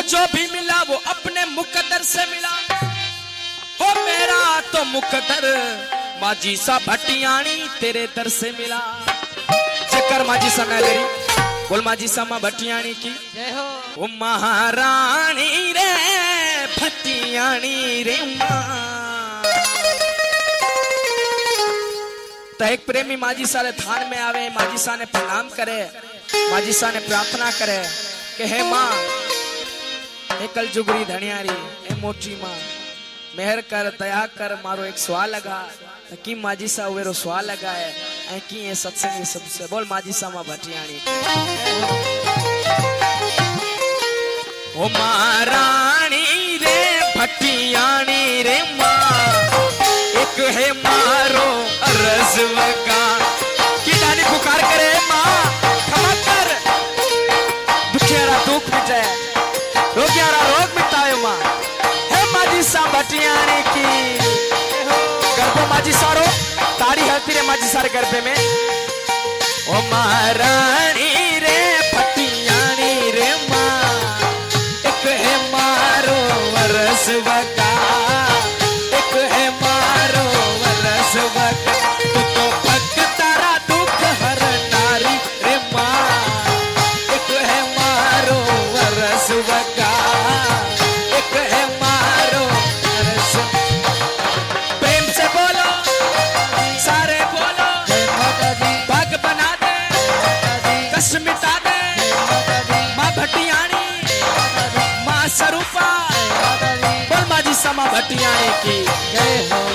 जो भी मिला वो अपने मुकद्दर से मिला। हो मेरा तो मुकद्दर माझी सा भटियाणी तेरे दर से मिला। चक्कर माझी सा मेलेरी बोल माझी सा मां भटियाणी की जय हो। ओ महारानी रे भटियाणी रे मां। तो एक प्रेमी माझी सारे थान में आवे, माझी सा ने प्रणाम करे, माझी सा ने प्रार्थना करे कि हे मां, हे कल जुगरी धनियारी, हे मोटी मां, मेहर कर दया कर मारो एक सवाल लगा कि माझी सा वेरो सवाल लगा है ऐ की ये सत्संग सबसे बोल माझी सा मां भटियाणी। ओ महारानी रे भटियाणी रे मां, एक है मारो रजवका की डाली पुकार करे मां क्षमा कर, दुखियारा दुख मिटे, रोगियारा रोग मिटाए मां। हे माझी सा भटियाणी की गर्भो माझी सारो ताड़ी हलती रे माझी सारे गर्भे में। ओ महारानी रे भटियाणी रे मां, एक है मारो वरसवका, एक है मारो वरसवका। तू तो भक्तारा दुख हरनारी रे मां, एक है मारो वरसवका, एक है मारो वरस। प्रेम से बोलो सारे बोलो, भाग बना दे कष्ट मिटा दे मां भटियाणी मां स्वरूपा। बोल माझी सा मां भटियाणी की जय हो।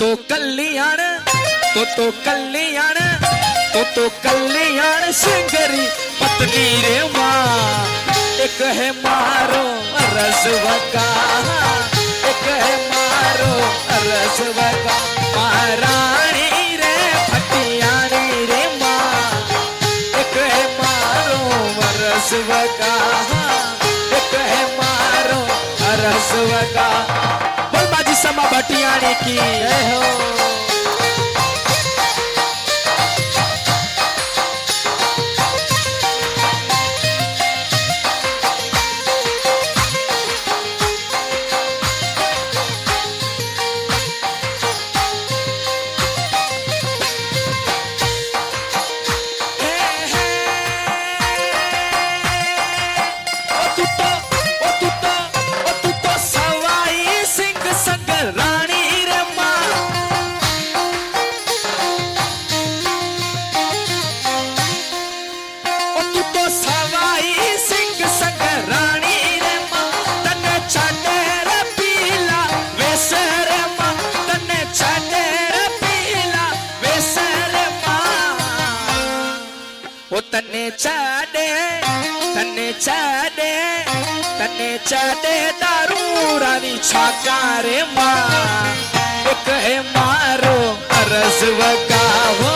तो कल्याण, तो कल्याण, तो कल्याण सिंगरी पत्नी रे मां, एक है मारो रसवका, एक है मारो रसवका। महारानी रे भटियाणी रे मां, एक है मारो रसवका, एक है मारो रसवका। बोल माझी सा मां भटियाणी की जय हो। तने चाडे, तने चाडे, तने चाडे दारू रानी छाकारे मां, एक है मारो रसवका हो,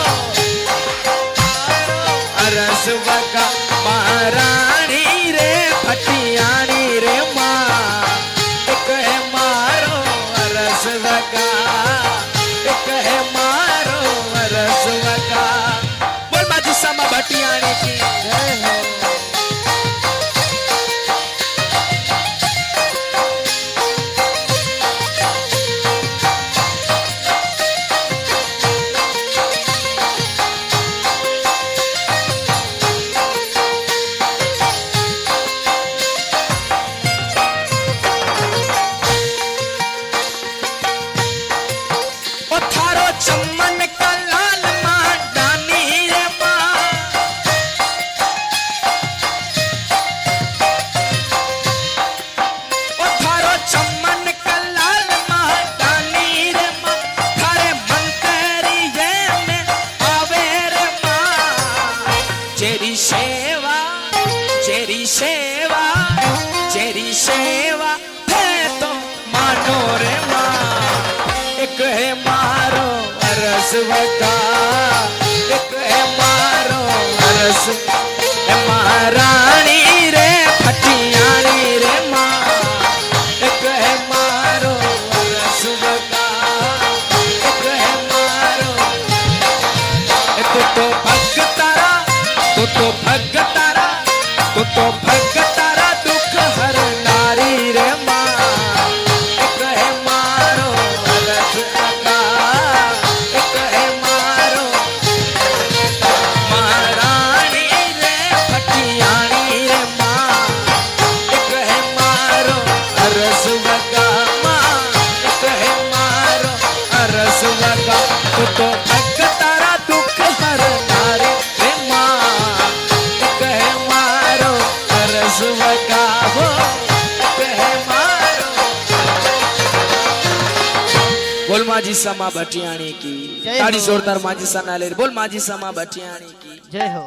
रसवका। महारानी रे भटियाणी रे मां, एक है मारो रसवका, एक है मारो रसवका। बोल माझी सा मां भटियाणी की जय हो। है मारो अरस वका, एक है मारो अरस महारानी रे फटियानी रे माँ, एक है मारो अरस वका, एक है मारो तो भगतारा तो भगतारा तो भगतारा दुख हर नारी रे माँ, एक है मारो अरस वका, एक है मारो महारानी रे फटियानी रे माँ, एक है मारो अरस वका माँ, एक है मारो अरस वका तो भगतारा दुख हर नारी रे माँ, एक है मारो अरस वका हो, एक है मारो। बोल माजी समा भटियाणी की, जय ताड़ी हो। जोरदार माजी सा नाले बोल माजी समा भटियाणी की जय हो।